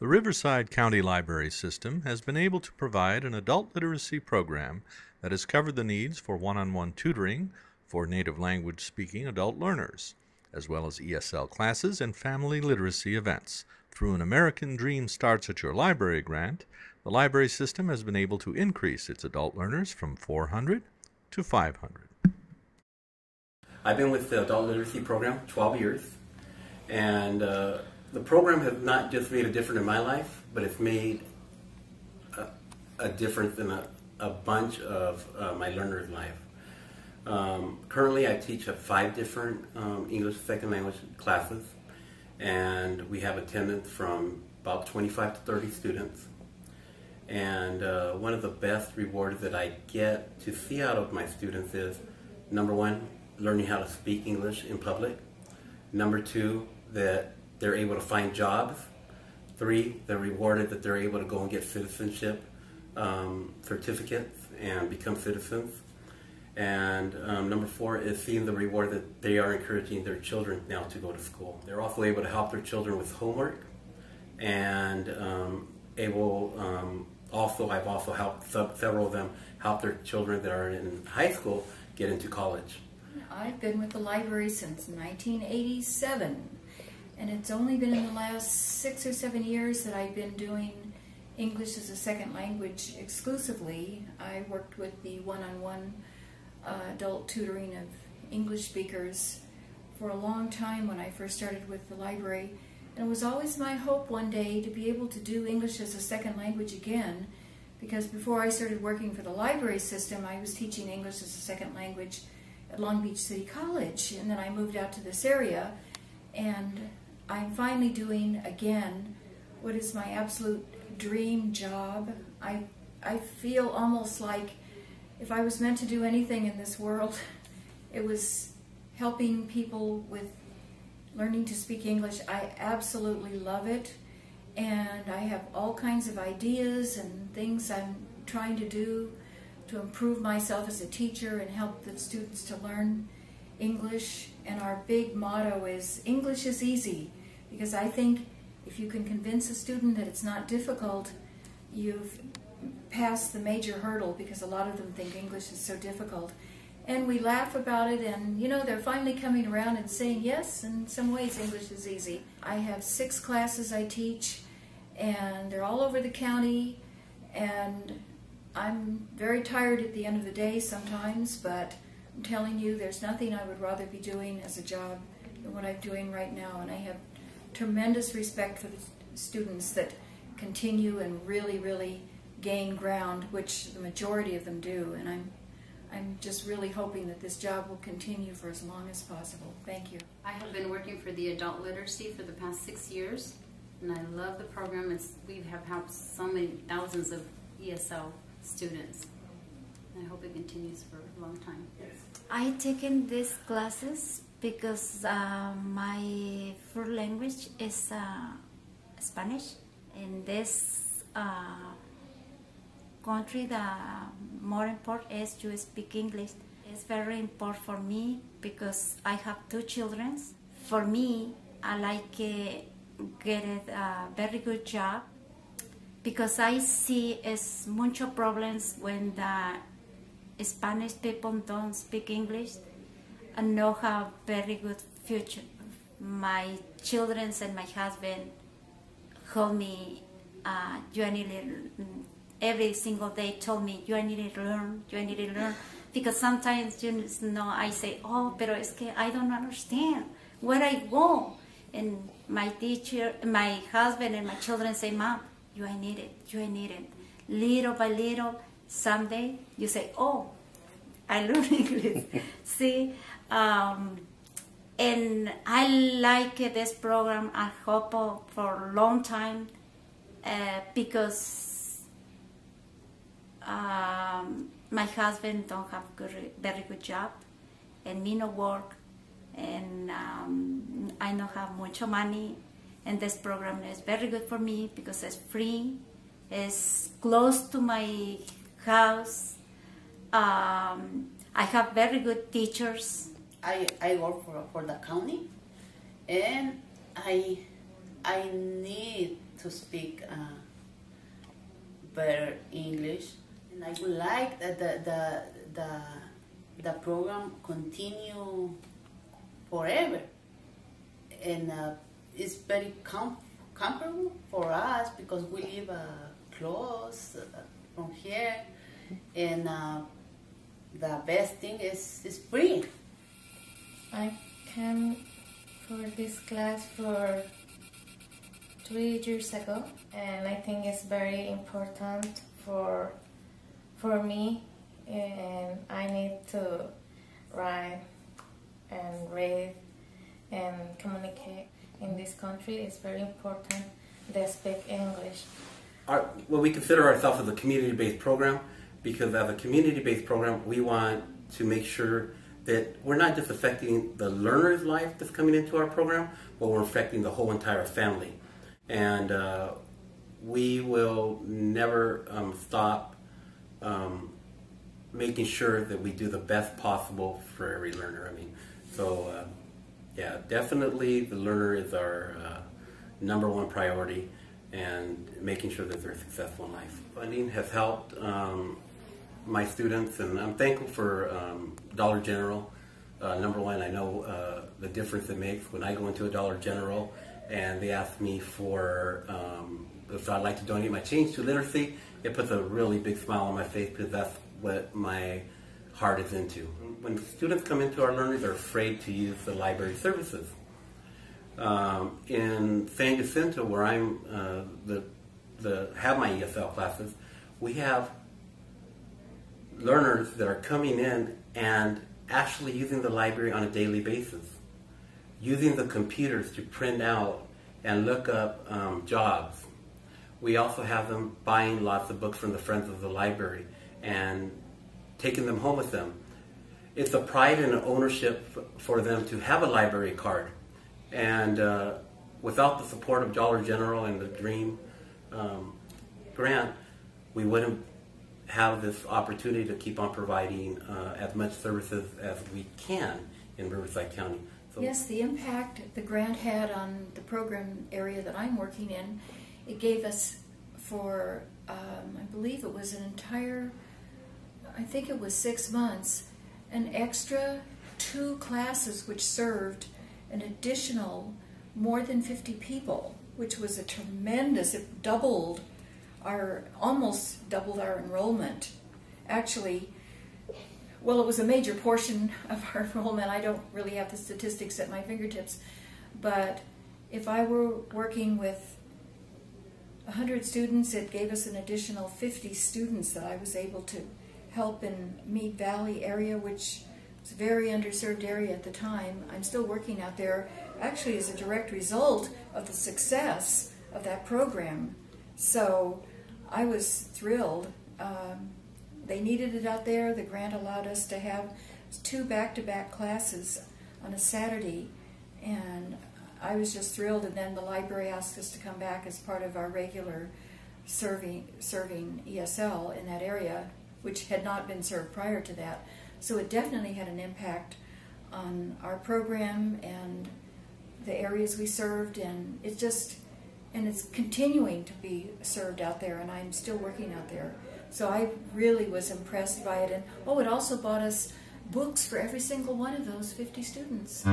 The Riverside County Library System has been able to provide an adult literacy program that has covered the needs for one-on-one tutoring for native language speaking adult learners, as well as ESL classes and family literacy events. Through an American Dream Starts at Your Library grant, the library system has been able to increase its adult learners from 400 to 500. I've been with the adult literacy program 12 years, and the program has not just made a difference in my life, but it's made a difference in a bunch of my learners' life. Currently, I teach at 5 different English second language classes, and we have attendance from about 25 to 30 students. And one of the best rewards that I get to see out of my students is, number one, learning how to speak English in public. Number two, that they're able to find jobs. 3, they're rewarded that they're able to go and get citizenship certificates and become citizens. And number 4 is seeing the reward that they are encouraging their children now to go to school. They're also able to help their children with homework, and I've also helped several of them help their children that are in high school get into college. I've been with the library since 1987. And it's only been in the last 6 or 7 years that I've been doing English as a second language exclusively. I worked with the one-on-one adult tutoring of English speakers for a long time when I first started with the library. And it was always my hope one day to be able to do English as a second language again, because before I started working for the library system, I was teaching English as a second language at Long Beach City College. And then I moved out to this area, and I'm finally doing, again, what is my absolute dream job. I feel almost like if I was meant to do anything in this world, it was helping people with learning to speak English. I absolutely love it, and I have all kinds of ideas and things I'm trying to do to improve myself as a teacher and help the students to learn English. And our big motto is, English is easy. Because I think if you can convince a student that it's not difficult, you've passed the major hurdle, because a lot of them think English is so difficult. And we laugh about it, and you know, they're finally coming around and saying, yes, in some ways English is easy. I have 6 classes I teach, and they're all over the county, and I'm very tired at the end of the day sometimes, but I'm telling you, there's nothing I would rather be doing as a job than what I'm doing right now. And I have tremendous respect for the students that continue and really, really gain ground, which the majority of them do. And I'm just really hoping that this job will continue for as long as possible. Thank you. I have been working for the adult literacy for the past 6 years, and I love the program. We have helped so many thousands of ESL students. I hope it continues for a long time. I've taken these classes because my first language is Spanish. In this country, the more important is to speak English. It's very important for me because I have 2 children. For me, I like get a very good job, because I see it's mucho problems when the Spanish people don't speak English and no have very good future. My children and my husband told me, you need to, every single day told me, you need to learn, you need to learn. Because sometimes, you know, I say, oh, pero es que I don't understand where I go. And my teacher, my husband and my children say, Mom, you need it, you need it. Little by little, someday you say, oh, I learned English. See, and I like this program. I hope for a long time because my husband don't have very good job, and me no work, and I don't have much money. And this program is very good for me because it's free, It's close to my house. I have very good teachers. I work for the county, and I need to speak better English, and I would like that the program continue forever, and it's very comfortable for us because we live close from here, and the best thing is free. I came for this class for 3 years ago, and I think it's very important for me, and I need to write and read and communicate in this country. It's very important they speak English. Well, we consider ourselves as a community-based program because as a community-based program, we want to make sure that we're not just affecting the learner's life that's coming into our program, but we're affecting the whole entire family. And we will never stop making sure that we do the best possible for every learner. I mean, so yeah, definitely the learner is our number one priority, and making sure that they're successful in life. Funding has helped my students, and I'm thankful for Dollar General. Number one, I know the difference it makes when I go into a Dollar General and they ask me for if I'd like to donate my change to literacy. It puts a really big smile on my face because that's what my heart is into. When students come into our learners, they're afraid to use the library services. In San Jacinto, where I'm have my ESL classes, we have learners that are coming in and actually using the library on a daily basis, using the computers to print out and look up jobs. We also have them buying lots of books from the Friends of the Library and taking them home with them. It's a pride and an ownership for them to have a library card. And without the support of Dollar General and the DREAM grant, we wouldn't have this opportunity to keep on providing as much services as we can in Riverside County. So yes, the impact the grant had on the program area that I'm working in, it gave us for, I believe it was an entire, I think it was 6 months, an extra 2 classes which served an additional more than 50 people, which was a tremendous, it almost doubled our enrollment. Actually, well, it was a major portion of our enrollment. I don't really have the statistics at my fingertips, but if I were working with 100 students, it gave us an additional 50 students that I was able to help in Mead Valley area, which was a very underserved area at the time. I'm still working out there, actually as a direct result of the success of that program. So I was thrilled. They needed it out there. The grant allowed us to have 2 back-to-back classes on a Saturday, and I was just thrilled. And then the library asked us to come back as part of our regular serving ESL in that area, which had not been served prior to that. So it definitely had an impact on our program and the areas we served, and it's continuing to be served out there, and I'm still working out there. So I really was impressed by it. And it also bought us books for every single one of those 50 students.